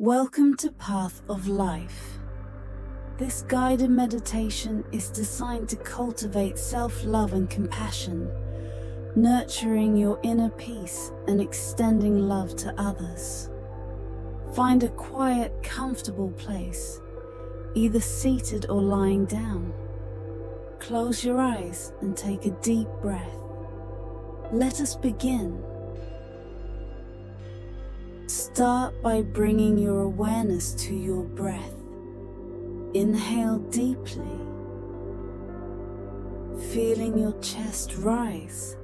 Welcome to Path of Life. This guided meditation is designed to cultivate self-love and compassion, nurturing your inner peace and extending love to others. Find a quiet, comfortable place, either seated or lying down. Close your eyes and take a deep breath. Let us begin. Start by bringing your awareness to your breath. Inhale deeply, feeling your chest rise,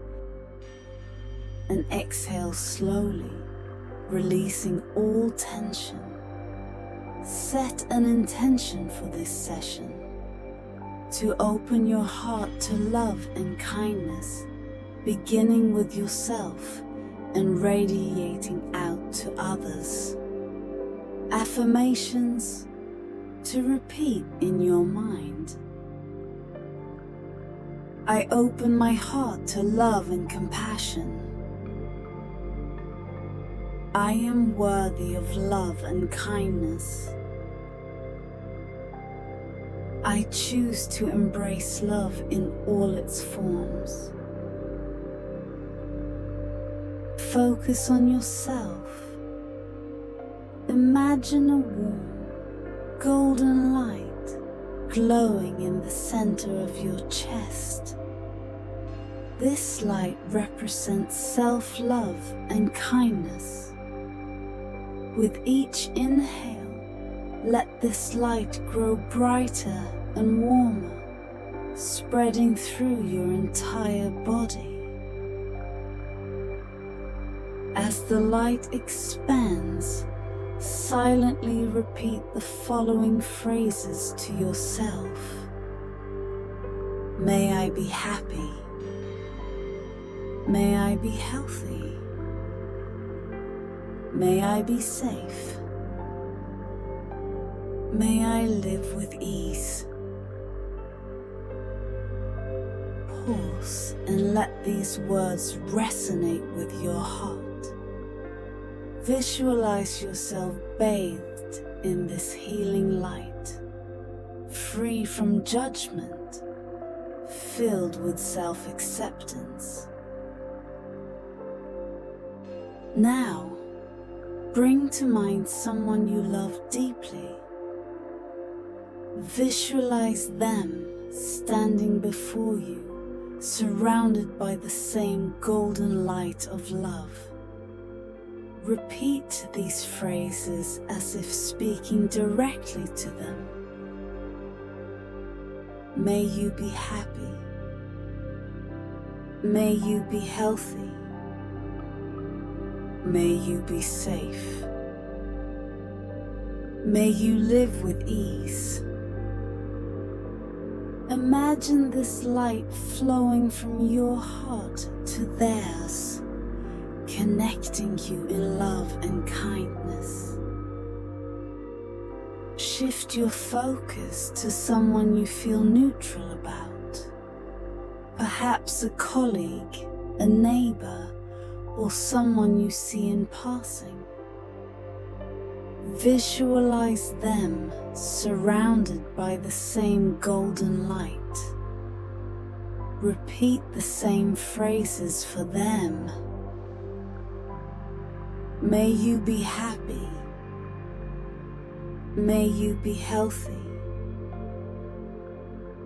and exhale slowly, releasing all tension. Set an intention for this session, to open your heart to love and kindness, beginning with yourself and radiating out to others. Affirmations to repeat in your mind. I open my heart to love and compassion. I am worthy of love and kindness. I choose to embrace love in all its forms. Focus on yourself. Imagine a warm, golden light glowing in the center of your chest. This light represents self-love and kindness. With each inhale, let this light grow brighter and warmer, spreading through your entire body. As the light expands, silently repeat the following phrases to yourself. May I be happy. May I be healthy. May I be safe. May I live with ease. Pause and let these words resonate with your heart. Visualize yourself bathed in this healing light, free from judgment, filled with self-acceptance. Now, bring to mind someone you love deeply. Visualize them standing before you, surrounded by the same golden light of love. Repeat these phrases as if speaking directly to them. May you be happy. May you be healthy. May you be safe. May you live with ease. Imagine this light flowing from your heart to theirs, connecting you in love and kindness. Shift your focus to someone you feel neutral about, perhaps a colleague, a neighbor, or someone you see in passing. Visualize them surrounded by the same golden light. Repeat the same phrases for them. May you be happy. May you be healthy.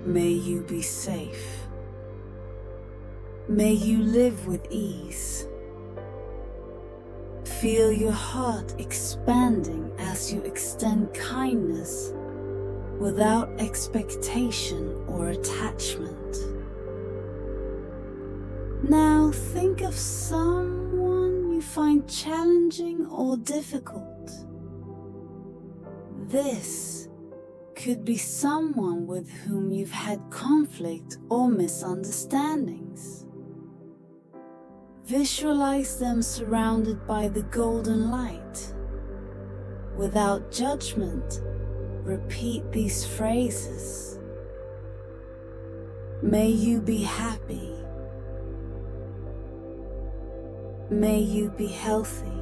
May you be safe. May you live with ease. Feel your heart expanding as you extend kindness without expectation or attachment. Now think of someone you find challenging or difficult. This could be someone with whom you've had conflict or misunderstandings. Visualize them surrounded by the golden light. Without judgment, repeat these phrases. May you be happy. May you be healthy.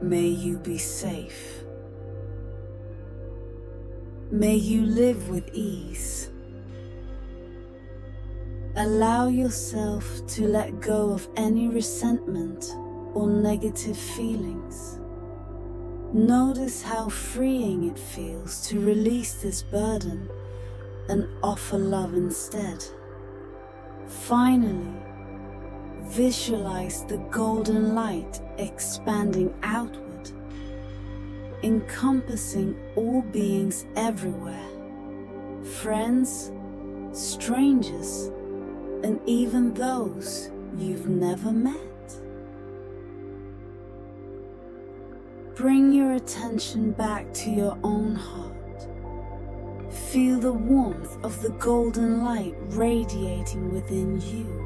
May you be safe. May you live with ease. Allow yourself to let go of any resentment or negative feelings. Notice how freeing it feels to release this burden and offer love instead. Finally, visualize the golden light expanding outward, encompassing all beings everywhere, friends, strangers, and even those you've never met. Bring your attention back to your own heart. Feel the warmth of the golden light radiating within you.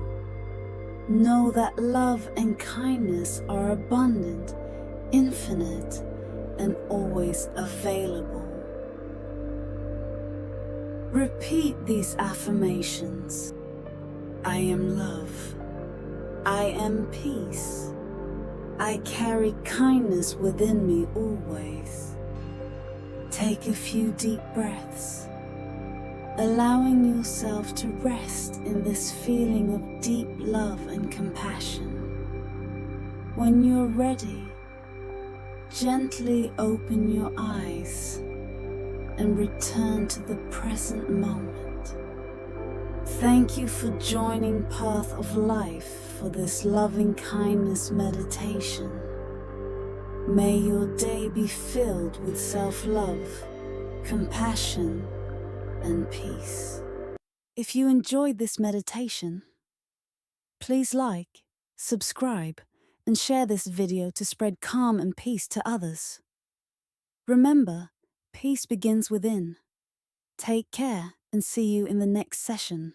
Know that love and kindness are abundant, infinite, and always available. Repeat these affirmations. I am love. I am peace. I carry kindness within me always. Take a few deep breaths, allowing yourself to rest in this feeling of deep love and compassion. When you're ready, gently open your eyes and return to the present moment. Thank you for joining Path of Life for this loving kindness meditation. May your day be filled with self-love, compassion, and peace. If you enjoyed this meditation, please like, subscribe, and share this video to spread calm and peace to others. Remember, peace begins within. Take care and see you in the next session.